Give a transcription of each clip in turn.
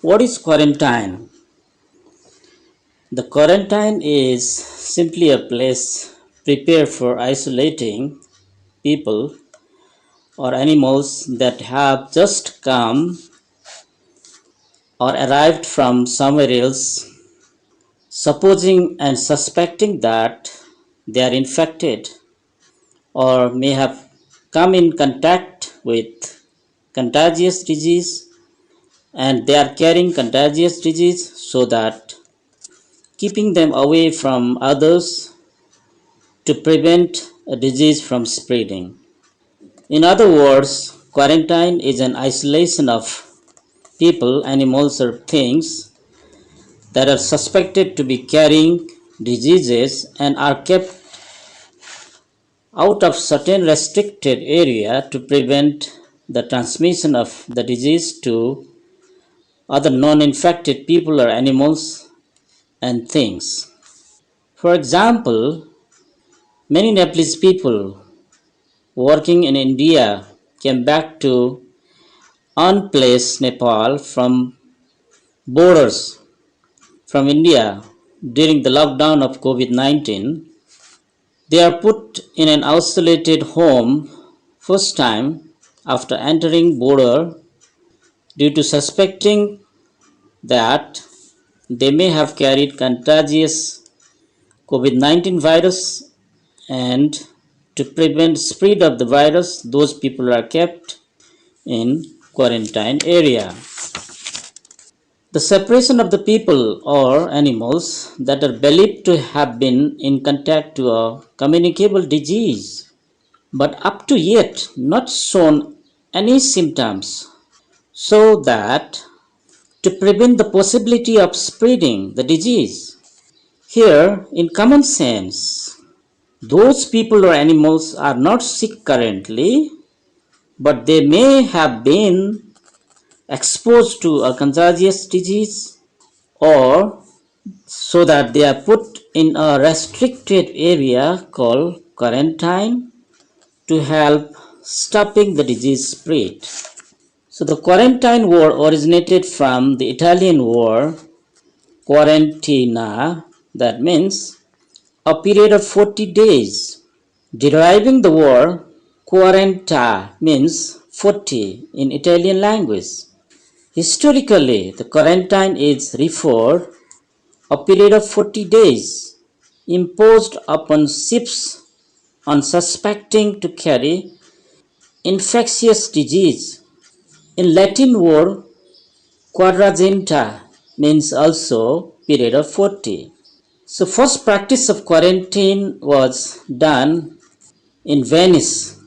What is quarantine? The quarantine is simply a place prepared for isolating people or animals that have just come or arrived from somewhere else, supposing and suspecting that they are infected or may have come in contact with contagious disease and they are carrying contagious disease so that keeping them away from others to prevent a disease from spreading. In other words, quarantine is an isolation of people, animals, or things that are suspected to be carrying diseases and are kept out of certain restricted area to prevent the transmission of the disease to other non-infected people or animals and things. For example, many Nepalese people working in India came back to unplace Nepal from borders from India during the lockdown of COVID-19. They are put in an isolated home first time after entering border due to suspecting that they may have carried contagious COVID-19 virus, and to prevent spread of the virus those people are kept in quarantine area. The separation of the people or animals that are believed to have been in contact to a communicable disease but up to yet not shown any symptoms, so that to prevent the possibility of spreading the disease. Here, in common sense, those people or animals are not sick currently, but they may have been exposed to a contagious disease, or so that they are put in a restricted area called quarantine to help stopping the disease spread. So the quarantine word originated from the Italian word quarantina, that means a period of 40 days. Deriving the word quaranta means 40 in Italian language. Historically, the quarantine is referred a period of 40 days imposed upon ships unsuspecting to carry infectious disease. In Latin word quadragenta means also period of 40. So first practice of quarantine was done in Venice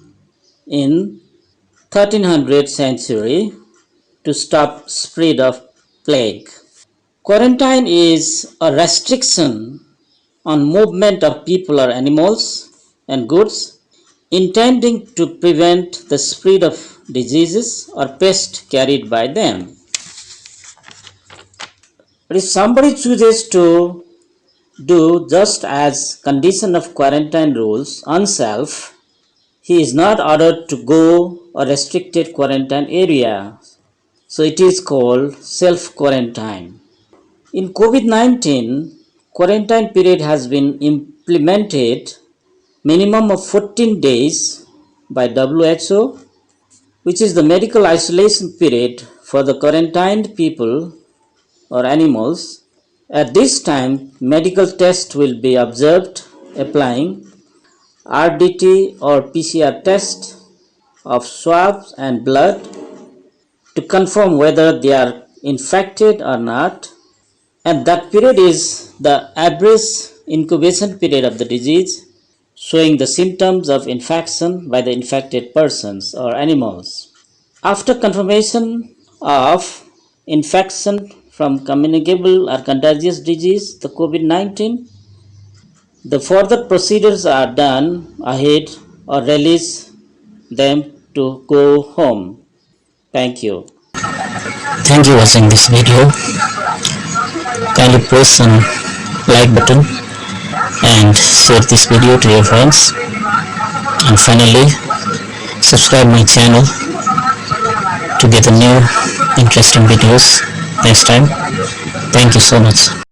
in 1300th century to stop spread of plague. Quarantine is a restriction on movement of people or animals and goods intending to prevent the spread of diseases or pests carried by them. But if somebody chooses to do just as condition of quarantine rules on self, he is not ordered to go a restricted quarantine area. So it is called self-quarantine. In COVID-19, quarantine period has been implemented minimum of 14 days by WHO, which is the medical isolation period for the quarantined people or animals. At this time, medical test will be observed applying RDT or PCR test of swabs and blood to confirm whether they are infected or not, and that period is the average incubation period of the disease, showing the symptoms of infection by the infected persons or animals. After confirmation of infection from communicable or contagious disease, the COVID-19, the further procedures are done ahead or release them to go home. Thank you. Thank you for watching this video. Kindly press on like button and share this video to your friends. And finally, subscribe my channel to get the new interesting videos. next time. Thank you so much.